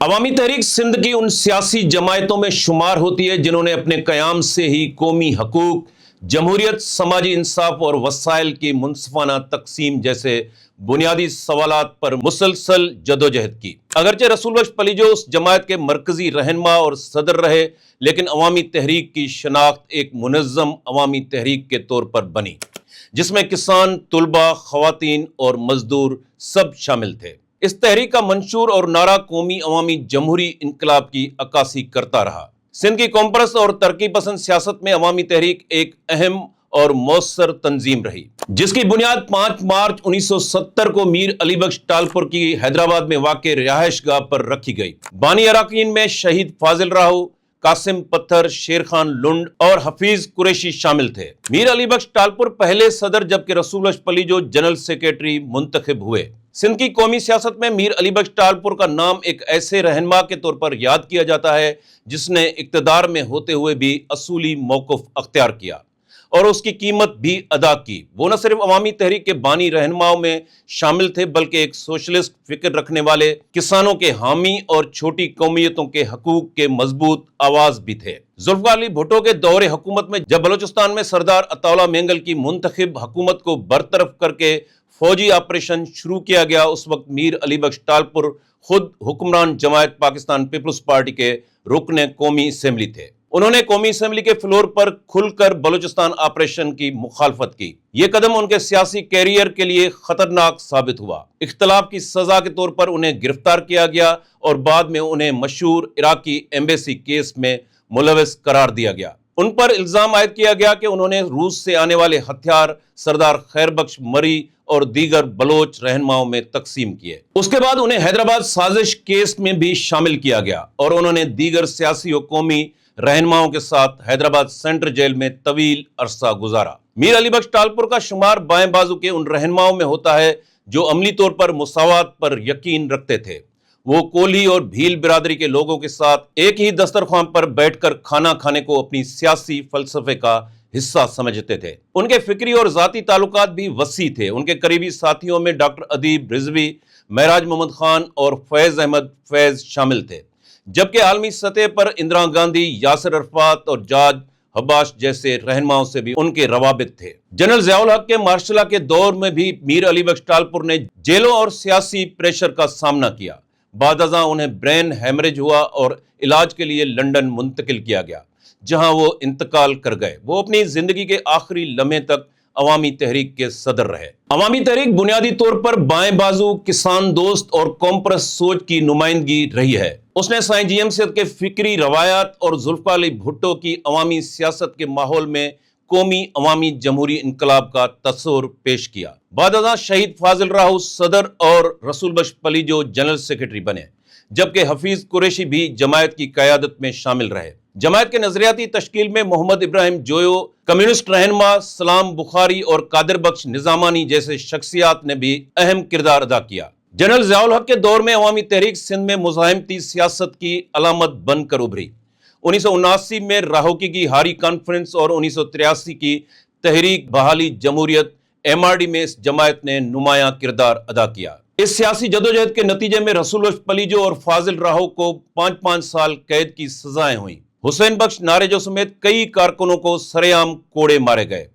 عوامی تحریک سندھ کی ان سیاسی جماعتوں میں شمار ہوتی ہے جنہوں نے اپنے قیام سے ہی قومی حقوق، جمہوریت، سماجی انصاف اور وسائل کی منصفانہ تقسیم جیسے بنیادی سوالات پر مسلسل جدوجہد کی۔ اگرچہ رسول بخش پلیجو اس جماعت کے مرکزی رہنما اور صدر رہے، لیکن عوامی تحریک کی شناخت ایک منظم عوامی تحریک کے طور پر بنی، جس میں کسان، طلباء، خواتین اور مزدور سب شامل تھے۔ اس تحریک کا منشور اور نعرہ قومی عوامی جمہوری انقلاب کی عکاسی کرتا رہا۔ سندھ کی قوم پرست اور ترقی پسند سیاست میں عوامی تحریک ایک اہم اور مؤثر تنظیم رہی، جس کی بنیاد 5 مارچ 1970 کو میر علی بخش ٹالپور کی حیدرآباد میں واقع رہائش گاہ پر رکھی گئی۔ بانی اراکین میں شہید فاضل راہو، قاسم پتھر، شیر خان لنڈ اور حفیظ قریشی شامل تھے۔ میر علی بخش ٹالپور پہلے صدر جبکہ رسول بخش پلیجو جنرل سیکریٹری منتخب ہوئے۔ سندھ کی قومی سیاست میں میر علی بخش ٹالپور کا نام ایک ایسے رہنما کے طور پر یاد کیا جاتا ہے جس نے اقتدار میں ہوتے ہوئے بھی اصولی موقف اختیار کیا اور اس کی قیمت بھی ادا کی۔ وہ نہ صرف عوامی تحریک کے بانی رہنماؤں میں شامل تھے بلکہ ایک سوشلسٹ فکر رکھنے والے، کسانوں کے حامی اور چھوٹی قومیتوں کے حقوق کے مضبوط آواز بھی تھے۔ ذوالفقار علی بھٹو کے دور حکومت میں جب بلوچستان میں سردار عطا اللہ مینگل کی منتخب حکومت کو برطرف کر کے فوجی آپریشن شروع کیا گیا، اس وقت میر علی بخش ٹالپور خود حکمران جماعت پاکستان پیپلز پارٹی کے رکن قومی اسمبلی تھے۔ انہوں نے قومی اسمبلی کے فلور پر کھل کر بلوچستان آپریشن کی مخالفت کی۔ یہ قدم ان کے سیاسی کیریئر کے لیے خطرناک ثابت ہوا۔ اختلاف کی سزا کے طور پر انہیں گرفتار کیا گیا اور بعد میں انہیں مشہور عراقی ایمبیسی کیس میں ملوث قرار دیا گیا۔ ان پر الزام عائد کیا گیا کہ انہوں نے روس سے آنے والے ہتھیار سردار خیر بخش مری اور دیگر بلوچ رہنماؤں میں تقسیم کیے۔ اس کے بعد انہیں حیدرآباد سازش کیس میں بھی شامل کیا گیا اور انہوں نے دیگر سیاسی و قومی رہنماؤں کے ساتھ حیدرآباد سینٹرل جیل میں طویل عرصہ گزارا۔ میر علی بخش ٹالپور کا شمار بائیں بازو کے ان رہنماؤں میں ہوتا ہے جو عملی طور پر مساوات پر یقین رکھتے تھے۔ وہ کولی اور بھیل برادری کے لوگوں کے ساتھ ایک ہی دسترخوان پر بیٹھ کر کھانا کھانے کو اپنی سیاسی فلسفے کا حصہ سمجھتے تھے۔ ان کے فکری اور ذاتی تعلقات بھی وسیع تھے۔ ان کے قریبی ساتھیوں میں ڈاکٹر ادیب رضوی، معراج محمد خان اور فیض احمد فیض شامل تھے، جبکہ عالمی سطح پر اندرا گاندھی، یاسر عرفات اور جارج حباش جیسے رہنماؤں سے بھی ان کے روابط تھے۔ جنرل ضیاء الحق کے مارشل لا کے دور میں بھی میر علی بخش ٹالپور نے جیلوں اور سیاسی پریشر کا سامنا کیا۔ بعد ازاں انہیں برین ہیمریج ہوا اور علاج کے لیے لندن منتقل کیا گیا، جہاں وہ انتقال کر گئے۔ وہ اپنی زندگی کے آخری لمحے تک عوامی تحریک کے صدر رہے۔ عوامی تحریک بنیادی طور پر بائیں بازو، کسان دوست اور قوم پرست سوچ کی نمائندگی رہی ہے۔ اس نے سائیں جی ایمسیت کے فکری روایات اور ذوالفقار علی بھٹو کی عوامی سیاست کے ماحول میں قومی عوامی جمہوری انقلاب کا تصور پیش کیا۔ بعد ازاں شہید فاضل راہو صدر اور رسول بخش پلیجو جنرل سیکریٹری بنے، جبکہ حفیظ قریشی بھی جماعت کی قیادت میں شامل رہے۔ جماعت کے نظریاتی تشکیل میں محمد ابراہیم جویو، کمیونسٹ رہنما سلام بخاری اور قادر بخش نظامانی جیسے شخصیات نے بھی اہم کردار ادا کیا۔ جنرل ضیاء الحق کے دور میں عوامی تحریک سندھ میں مزاحمتی سیاست کی علامت بن کر ابھری۔ 1979 میں راہوکی کی ہاری کانفرنس اور 1983 کی تحریک بحالی جمہوریت MRD میں اس جماعت نے نمایاں کردار ادا کیا۔ اس سیاسی جدوجہد کے نتیجے میں رسول بخش پلیجو اور فاضل راہو کو 5 سال قید کی سزائیں ہوئیں۔ حسین بخش ناریجو سمیت کئی کارکنوں کو سرعام کوڑے مارے گئے۔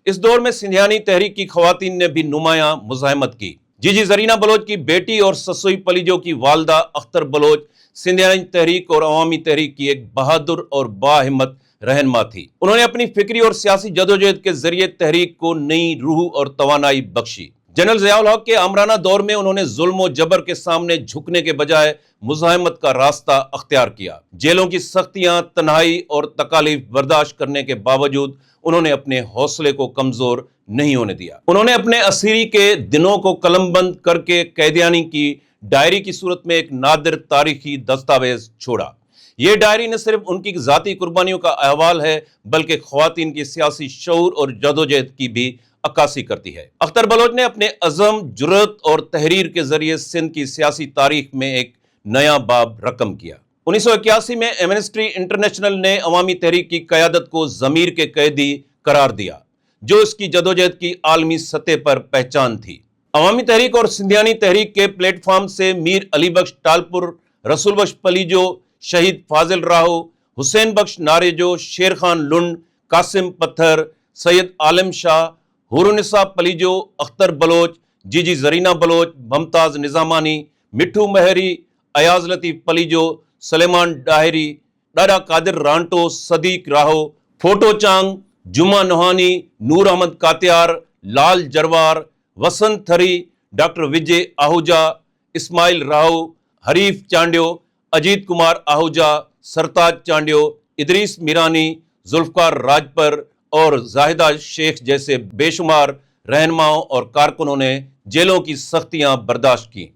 اس دور میں سندھیانی تحریک کی خواتین نے بھی نمایاں مزاحمت کی۔ جی زرینہ بلوچ کی بیٹی اور سسوئی پلیجو کی والدہ اختر بلوچ سندھیانی تحریک اور عوامی تحریک کی ایک بہادر اور باہمت رہنما تھی۔ انہوں نے اپنی فکری اور سیاسی جدوجہد کے ذریعے تحریک کو نئی روح اور توانائی بخشی۔ جنرل ضیاء الحق کے آمرانہ دور میں انہوں نے ظلم و جبر کے سامنے جھکنے کے بجائے مزاحمت کا راستہ اختیار کیا۔ جیلوں کی سختیاں، تنہائی اور تکالیف برداشت کرنے کے باوجود انہوں نے اپنے حوصلے کو کمزور نہیں ہونے دیا۔ انہوں نے اپنے اسیری کے دنوں کو قلم بند کر کے قیدیانی کی ڈائری کی صورت میں ایک نادر تاریخی دستاویز چھوڑا۔ یہ ڈائری نہ صرف ان کی ذاتی قربانیوں کا احوال ہے بلکہ خواتین کی سیاسی شعور اور جدوجہد کی بھی عکاسی کرتی ہے۔ اختر بلوچ نے اپنے عزم، جرأت اور تحریر کے ذریعے سندھ کی سیاسی تاریخ میں ایک نیا باب رقم کیا۔ 1981 میں ایمنسٹی انٹرنیشنل نے عوامی تحریک کی قیادت کو ضمیر کے قیدی قرار دیا، جو اس کی جدوجہد کی عالمی سطح پر پہچان تھی۔ عوامی تحریک اور سندھیانی تحریک کے پلیٹ فارم سے میر علی بخش ٹالپور رسول بخش پلیجو، شہید فاضل راہو، حسین بخش ناریجو، شیر خان لنڈ، قاسم پتھر، سید عالم شاہ، حورنسا پلیجو، اختر بلوچ، جی جی زرینہ بلوچ، ممتاز نظامانی، مٹھو مہری، ایاز لطیف پلیجو، سلیمان ڈاہری، ڈاڈا قادر رانٹو، صدیق راہو، فوٹو چانگ، جمعہ نوہانی، نور احمد کاتیار، لال جروار، وسنت تھری، ڈاکٹر وجے آہوجا، اسماعیل راہو، حریف چانڈیو، اجیت کمار آہوجا، سرتاج چانڈیو، ادریس میرانی، ذوالفقار راجپر اور زاہدہ شیخ جیسے بے شمار رہنماؤں اور کارکنوں نے جیلوں کی سختیاں برداشت کی۔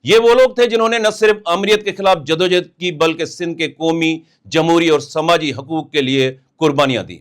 یہ وہ لوگ تھے جنہوں نے نہ صرف آمریت کے خلاف جدوجہد کی بلکہ سندھ کے قومی، جمہوری اور سماجی حقوق کے لیے قربانیاں دیں۔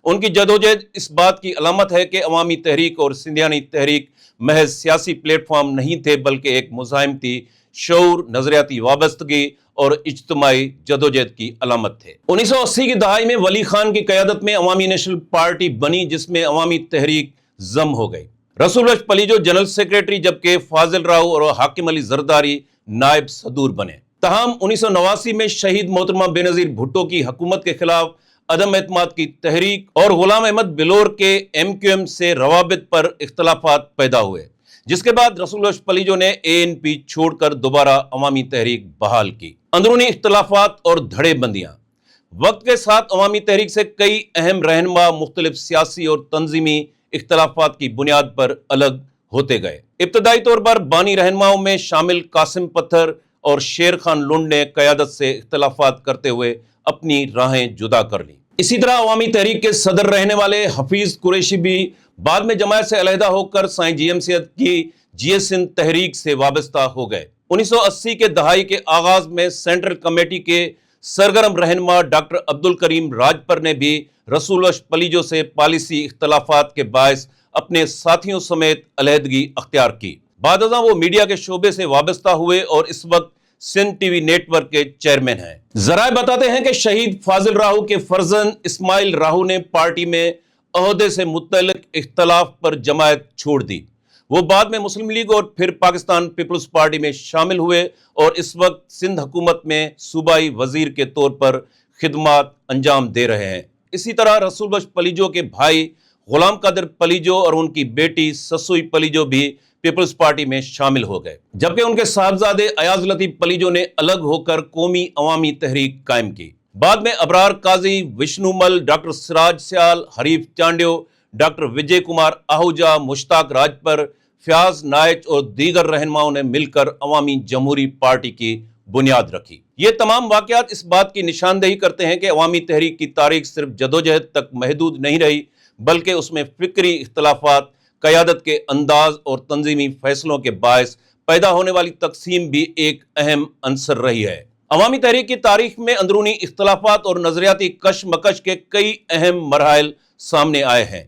ان کی جدوجہد اس بات کی علامت ہے کہ عوامی تحریک اور سندھیانی تحریک محض سیاسی پلیٹ فارم نہیں تھے بلکہ ایک مزاحمتی شعور، نظریاتی وابستگی اور اجتماعی جدوجہد کی علامت تھے۔ 1980 کی دہائی میں ولی خان کی قیادت میں عوامی نیشنل پارٹی بنی جس میں عوامی تحریک ضم ہو گئی۔ رسول بخش پلیجو جنرل سیکریٹری جبکہ فاضل راؤ اور حاکم علی زرداری نائب صدور بنے۔ تاہم 1989 میں شہید محترمہ بے نظیر بھٹو کی حکومت کے خلاف عدم اعتماد کی تحریک اور غلام احمد بلور کے ایم کیو ایم سے روابط پر اختلافات پیدا ہوئے، جس کے بعد رسول بخش پلیجو نے اے این پی چھوڑ کر دوبارہ عوامی تحریک بحال کی۔ اندرونی اختلافات اور دھڑے بندیاں۔ وقت کے ساتھ عوامی تحریک سے کئی اہم رہنما مختلف سیاسی اور تنظیمی اختلافات کی بنیاد پر الگ ہوتے گئے۔ ابتدائی طور پر بانی رہنماؤں میں شامل قاسم پتھر اور شیر خان لنڈ نے قیادت سے اختلافات کرتے ہوئے اپنی راہیں جدا کر لیں۔ اسی طرح عوامی تحریک کے صدر رہنے والے حفیظ قریشی بھی بعد میں جماعت سے علیحدہ ہو کر سائیں جی ایمسیت کی جی ایس ہند تحریک سے وابستہ ہو گئے۔ 1980 کے دہائی کے آغاز میں سینٹرل کمیٹی کے سرگرم رہنما ڈاکٹر عبدالکریم راجپر نے بھی رسول بخش پلیجو سے پالیسی اختلافات کے باعث اپنے ساتھیوں سمیت علیحدگی اختیار کی۔ بعد ازاں وہ میڈیا کے شعبے سے وابستہ ہوئے اور اس وقت Sindh T V network کے چیئرمین ہیں۔ ذرائع بتاتے ہیں کہ شہید فاضل راہو کے فرزند اسماعیل راہو نے پارٹی میں عہدے سے متعلق اختلاف پر جماعت چھوڑ دی۔ وہ بعد میں مسلم لیگ اور پھر پاکستان پیپلز پارٹی میں شامل ہوئے اور اس وقت سندھ حکومت میں صوبائی وزیر کے طور پر خدمات انجام دے رہے ہیں۔ اسی طرح رسول بخش پلیجو کے بھائی غلام قادر پلیجو اور ان کی بیٹی سسوئی پلیجو بھی پیپلز پارٹی میں شامل ہو گئے، جبکہ ان کے صاحبزادے ایاز لطیف پلیجو نے الگ ہو کر قومی عوامی تحریک قائم کی۔ بعد میں ابرار قاضی، وشنو مل، ڈاکٹر سراج سیال، حریف چانڈیو، ڈاکٹر وجے کمار آہوجا، مشتاق راجپر، فیاض نائچ اور دیگر رہنماؤں نے مل کر عوامی جمہوری پارٹی کی بنیاد رکھی۔ یہ تمام واقعات اس بات کی نشاندہی کرتے ہیں کہ عوامی تحریک کی تاریخ صرف جدوجہد تک محدود نہیں رہی بلکہ اس میں فکری اختلافات، قیادت کے انداز اور تنظیمی فیصلوں کے باعث پیدا ہونے والی تقسیم بھی ایک اہم عنصر رہی ہے۔ عوامی تحریک کی تاریخ میں اندرونی اختلافات اور نظریاتی کشمکش کے کئی اہم مراحل سامنے آئے ہیں،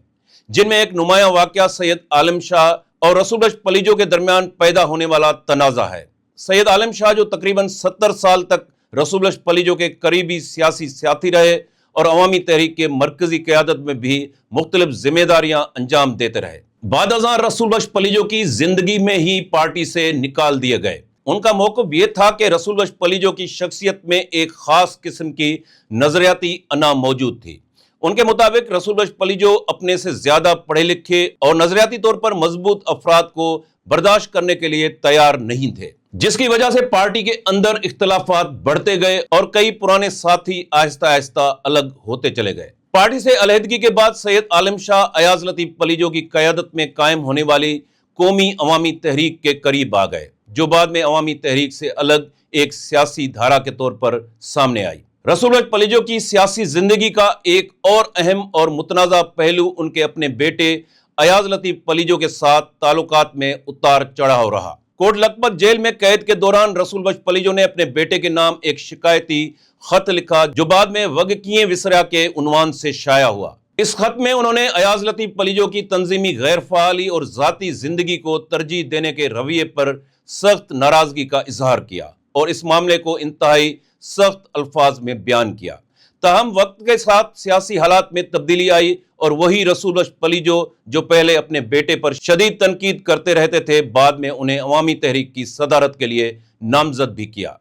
جن میں ایک نمایاں واقعہ سید عالم شاہ اور رسول بخش پلیجو کے درمیان پیدا ہونے والا تنازع ہے۔ سید عالم شاہ جو تقریباً 70 سال تک رسول بخش پلیجو کے قریبی سیاسی ساتھی رہے اور عوامی تحریک کے مرکزی قیادت میں بھی مختلف ذمہ داریاں انجام دیتے رہے، بعد ازاں رسول بخش پلیجو کی زندگی میں ہی پارٹی سے نکال دیے گئے۔ ان کا موقف یہ تھا کہ رسول بخش پلیجو کی شخصیت میں ایک خاص قسم کی نظریاتی انا موجود تھی۔ ان کے مطابق رسول بخش پلیجو اپنے سے زیادہ پڑھے لکھے اور نظریاتی طور پر مضبوط افراد کو برداشت کرنے کے لیے تیار نہیں تھے، جس کی وجہ سے پارٹی کے اندر اختلافات بڑھتے گئے اور کئی پرانے ساتھی آہستہ آہستہ الگ ہوتے چلے گئے۔ پارٹی سے علیحدگی کے بعد سید عالم شاہ ایاز لطیف پلیجو کی قیادت میں قائم ہونے والی قومی عوامی تحریک کے قریب آ گئے، جو بعد میں عوامی تحریک سے الگ ایک سیاسی دھارا کے طور پر سامنے آئی۔ رسول بخش پلیجو کی سیاسی زندگی کا ایک اور اہم اور متنازع پہلو ان کے اپنے بیٹے ایاز لطیف پلیجو کے ساتھ تعلقات میں اتار چڑھاؤ رہا۔ کوٹ لکھپت جیل میں قید کے دوران رسول بخش پلیجو نے اپنے بیٹے کے نام ایک شکایتی خط لکھا جو بعد میں وگکییں وسرا کے عنوان سے شائع ہوا۔ اس خط میں انہوں نے ایاز لطیف پلیجو کی تنظیمی غیر فعالی اور ذاتی زندگی کو ترجیح دینے کے رویے پر سخت ناراضگی کا اظہار کیا اور اس معاملے کو انتہائی سخت الفاظ میں بیان کیا۔ تاہم وقت کے ساتھ سیاسی حالات میں تبدیلی آئی اور وہی رسول بخش پلیجو جو پہلے اپنے بیٹے پر شدید تنقید کرتے رہتے تھے، بعد میں انہیں عوامی تحریک کی صدارت کے لیے نامزد بھی کیا۔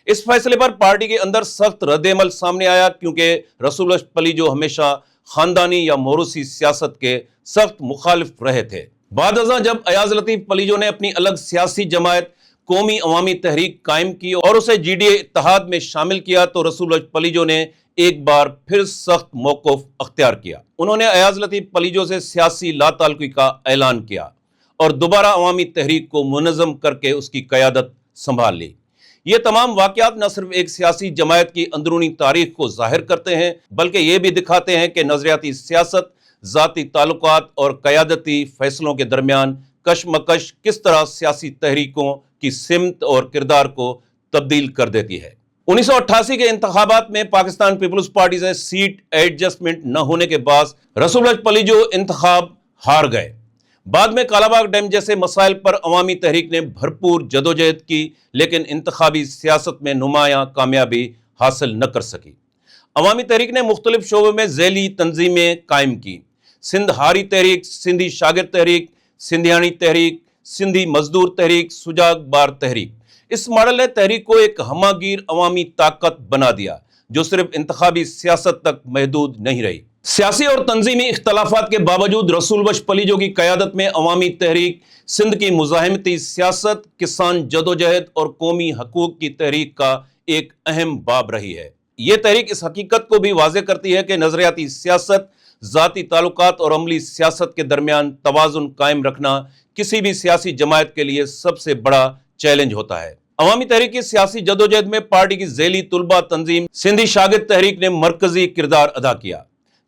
اس فیصلے پر پارٹی کے اندر سخت رد عمل سامنے آیا کیونکہ رسول بخش پلیجو ہمیشہ خاندانی یا موروثی سیاست کے سخت مخالف رہے تھے۔ بعد ازاں جب ایاز لطیف پلیجو نے اپنی الگ سیاسی جماعت قومی عوامی تحریک قائم کی اور اسے جی ڈی اے اتحاد میں شامل کیا تو رسول بخش پلیجو نے ایک بار پھر سخت موقف اختیار کیا۔ انہوں نے ایاز لطیف پلیجو سے سیاسی لا تعلقی کا اعلان کیا اور دوبارہ عوامی تحریک کو منظم کر کے اس کی قیادت سنبھال لی۔ یہ تمام واقعات نہ صرف ایک سیاسی جماعت کی اندرونی تاریخ کو ظاہر کرتے ہیں بلکہ یہ بھی دکھاتے ہیں کہ نظریاتی سیاست ذاتی تعلقات اور قیادتی فیصلوں کے درمیان کشمکش کس طرح سیاسی تحریکوں کی سمت اور کردار کو تبدیل کر دیتی ہے۔ 1988 کے انتخابات میں پاکستان پیپلز پارٹی سے سیٹ ایڈجسٹمنٹ نہ ہونے کے باعث رسول بخش پلیجو انتخاب ہار گئے۔ بعد میں کالا باغ ڈیم جیسے مسائل پر عوامی تحریک نے بھرپور جدوجہد کی لیکن انتخابی سیاست میں نمایاں کامیابی حاصل نہ کر سکی۔ عوامی تحریک نے مختلف شعبوں میں ذیلی تنظیمیں قائم کی۔ سندھ ہاری تحریک، سندھی شاگرد تحریک، سندھیانی تحریک، سندھی مزدور تحریک، سجاگ بار تحریک۔ اس ماڈل نے تحریک کو ایک ہمہ گیر عوامی طاقت بنا دیا جو صرف انتخابی سیاست تک محدود نہیں رہی۔ سیاسی اور تنظیمی اختلافات کے باوجود رسول بخش پلیجو کی قیادت میں عوامی تحریک سندھ کی مزاحمتی سیاست، کسان جدوجہد اور قومی حقوق کی تحریک کا ایک اہم باب رہی ہے۔ یہ تحریک اس حقیقت کو بھی واضح کرتی ہے کہ نظریاتی سیاست، ذاتی تعلقات اور عملی سیاست کے درمیان توازن قائم رکھنا کسی بھی سیاسی جماعت کے لیے سب سے بڑا چیلنج ہوتا ہے۔ عوامی تحریک کی سیاسی جدوجہد میں پارٹی کی ذیلی طلبہ تنظیم سندھی شاگرد تحریک نے مرکزی کردار ادا کیا،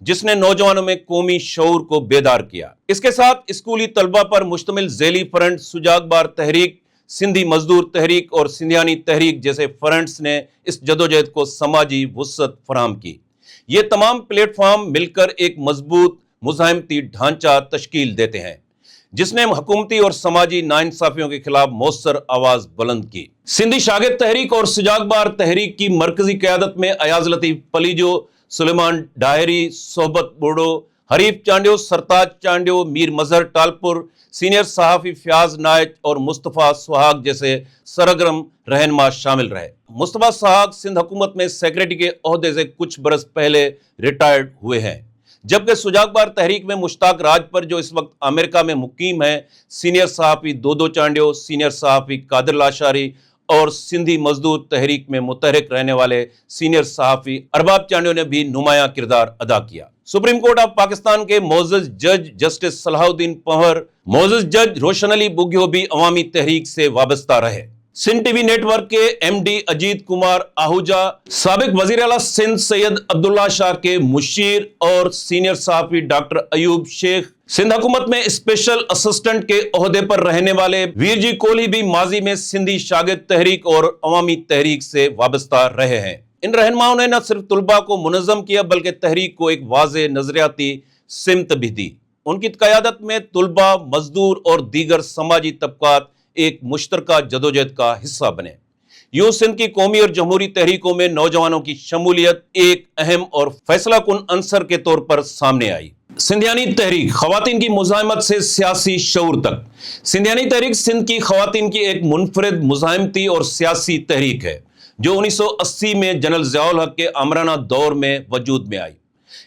جس نے نوجوانوں میں قومی شعور کو بیدار کیا۔ اس کے ساتھ اسکولی طلبہ پر مشتمل ذیلی فرنٹ سجاگ بار تحریک، سندھی مزدور تحریک اور سندھیانی تحریک جیسے فرنٹس نے اس جدوجہد کو سماجی وسعت فراہم کی۔ یہ تمام پلیٹ فارم مل کر ایک مضبوط مزاحمتی ڈھانچہ تشکیل دیتے ہیں جس نے حکومتی اور سماجی ناانصافیوں کے خلاف مؤثر آواز بلند کی۔ سندھی شاگرد تحریک اور سجاگ بار تحریک کی مرکزی قیادت میں ایاز لطیف پلیجو، سلیمان ڈاہری، صحبت بوڑو، حریف چانڈیو، سرتاج چانڈیو، میر مظہر ٹالپور، سینئر صحافی فیاض نائچ اور مصطفیٰ سہاگ جیسے سرگرم رہنما شامل رہے۔ مصطفیٰ سہاگ سندھ حکومت میں سیکریٹری کے عہدے سے کچھ برس پہلے ریٹائرڈ ہوئے ہیں، جبکہ سجاگ بار تحریک میں مشتاق راج پر جو اس وقت امریکہ میں مقیم ہیں، سینئر صحافی دودو چانڈیو، سینئر صحافی قادر لاشاری اور سندھی مزدور تحریک میں متحرک رہنے والے سینئر صحافی ارباب چانڈیو نے بھی نمایاں کردار ادا کیا۔ سپریم کورٹ آف پاکستان کے معزز جج جسٹس صلاح الدین پنہر، معزز جج روشن علی بگیو بھی عوامی تحریک سے وابستہ رہے۔ Sindh T V network کے ایم ڈی اجیت کمار آہوجا، سابق وزیر اعلیٰ سندھ سید عبداللہ شاہ کے مشیر اور سینئر صحافی ڈاکٹر ایوب شیخ، سندھ حکومت میں اسپیشل اسسٹنٹ کے عہدے پر رہنے والے ویر جی کوہلی بھی ماضی میں سندھی شاگرد تحریک اور عوامی تحریک سے وابستہ رہے ہیں۔ ان رہنماؤں نے نہ صرف طلباء کو منظم کیا بلکہ تحریک کو ایک واضح نظریاتی سمت بھی دی۔ ان کی قیادت میں طلباء، مزدور اور دیگر سماجی طبقات ایک مشترکہ جدوجہد کا حصہ بنے۔ یوں سندھ کی قومی اور جمہوری تحریکوں میں نوجوانوں کی شمولیت ایک اہم اور فیصلہ کن عنصر کے طور پر سامنے آئی۔ سندھیانی تحریک، خواتین کی مزاحمت سے سیاسی شعور تک۔ سندھیانی تحریک سندھ کی خواتین کی ایک منفرد مزاحمتی اور سیاسی تحریک ہے جو 1980 میں جنرل ضیاء الحق کے آمرانہ دور میں وجود میں آئی۔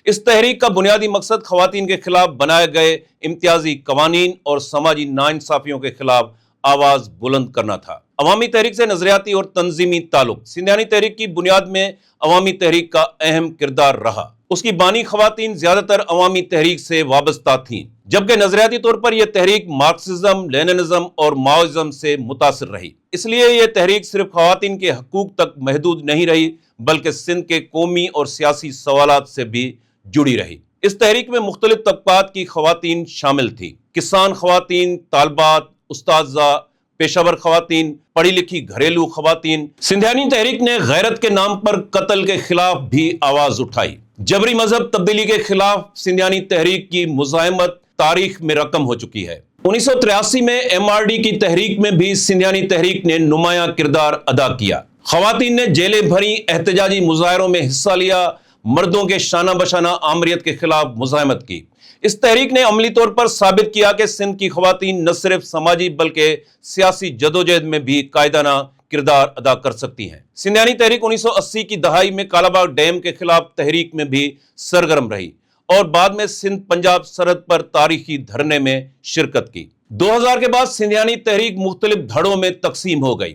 اس تحریک کا بنیادی مقصد خواتین کے خلاف بنائے گئے امتیازی قوانین اور سماجی ناانصافیوں کے خلاف آواز بلند کرنا تھا۔ عوامی تحریک سے نظریاتی اور تنظیمی تعلق۔ سندھیانی تحریک کی بنیاد میں عوامی تحریک کا اہم کردار رہا۔ اس کی بانی خواتین زیادہ تر عوامی تحریک سے وابستہ تھیں، جبکہ نظریاتی طور پر یہ تحریک مارکسزم، لیننزم اور ماؤزم سے متاثر رہی۔ اس لیے یہ تحریک صرف خواتین کے حقوق تک محدود نہیں رہی بلکہ سندھ کے قومی اور سیاسی سوالات سے بھی جڑی رہی۔ اس تحریک میں مختلف طبقات کی خواتین شامل تھیں: کسان خواتین، طالبات، اساتذہ، پیشہ ور خواتین، پڑھی لکھی گھریلو خواتین۔ سندھیانی تحریک نے غیرت کے نام پر قتل کے خلاف بھی آواز اٹھائی۔ جبری مذہب تبدیلی کے خلاف سندھیانی تحریک کی مزاحمت تاریخ میں رقم ہو چکی ہے۔ 1983 میں ایم آر ڈی کی تحریک میں بھی سندھیانی تحریک نے نمایاں کردار ادا کیا۔ خواتین نے جیلیں بھری، احتجاجی مظاہروں میں حصہ لیا، مردوں کے شانہ بشانہ آمریت کے خلاف مزاحمت کی۔ اس تحریک نے عملی طور پر ثابت کیا کہ سندھ کی خواتین نہ صرف سماجی بلکہ سیاسی جدوجہد میں بھی قائدانہ کردار ادا کر سکتی ہیں۔ سندھیانی تحریک 1980 کی دہائی میں کالا باغ ڈیم کے خلاف تحریک میں بھی سرگرم رہی اور بعد میں سندھ پنجاب سرحد پر تاریخی دھرنے میں شرکت کی۔ 2000 کے بعد سندھیانی تحریک مختلف دھڑوں میں تقسیم ہو گئی۔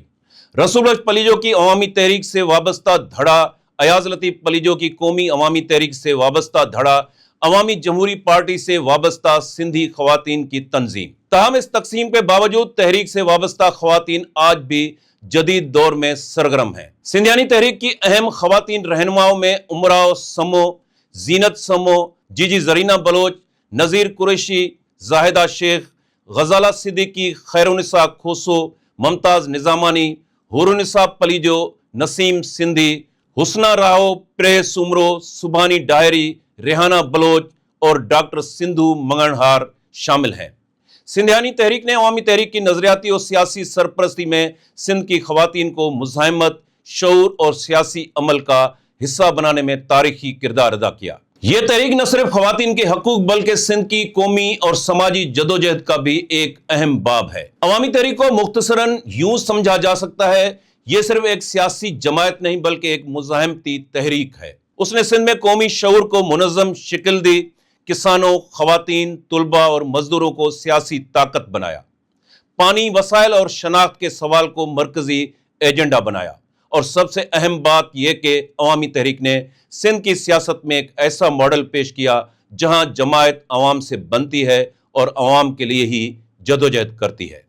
رسول بخش پلیجو کی عوامی تحریک سے وابستہ دھڑا، ایاز لطیف پلیجو کی قومی عوامی تحریک سے وابستہ دھڑا، عوامی جمہوری پارٹی سے وابستہ سندھی خواتین کی تنظیم۔ تاہم اس تقسیم کے باوجود تحریک سے وابستہ خواتین آج بھی جدید دور میں سرگرم ہیں۔ سندھیانی تحریک کی اہم خواتین رہنماؤں میں امراؤ سمو، زینت سمو، جی جی زرینہ بلوچ، نذیر قریشی، زاہدہ شیخ، غزالہ صدیقی، خیرالنساء کھوسو، ممتاز نظامانی، حورالنساء پلیجو، نسیم سندھی، حسنہ راؤ، پریس عمرو، سبحانی ڈاہری، ریحانہ بلوچ اور ڈاکٹر سندھو منگنہار شامل ہیں۔ سندھیانی تحریک نے عوامی تحریک کی نظریاتی اور سیاسی سرپرستی میں سندھ کی خواتین کو مزاحمت، شعور اور سیاسی عمل کا حصہ بنانے میں تاریخی کردار ادا کیا۔ یہ تحریک نہ صرف خواتین کے حقوق بلکہ سندھ کی قومی اور سماجی جدوجہد کا بھی ایک اہم باب ہے۔ عوامی تحریک کو مختصراً یوں سمجھا جا سکتا ہے، یہ صرف ایک سیاسی جماعت نہیں بلکہ ایک مزاحمتی تحریک ہے۔ اس نے سندھ میں قومی شعور کو منظم شکل دی، کسانوں، خواتین، طلباء اور مزدوروں کو سیاسی طاقت بنایا، پانی، وسائل اور شناخت کے سوال کو مرکزی ایجنڈا بنایا، اور سب سے اہم بات یہ کہ عوامی تحریک نے سندھ کی سیاست میں ایک ایسا ماڈل پیش کیا جہاں جماعت عوام سے بنتی ہے اور عوام کے لیے ہی جدوجہد کرتی ہے۔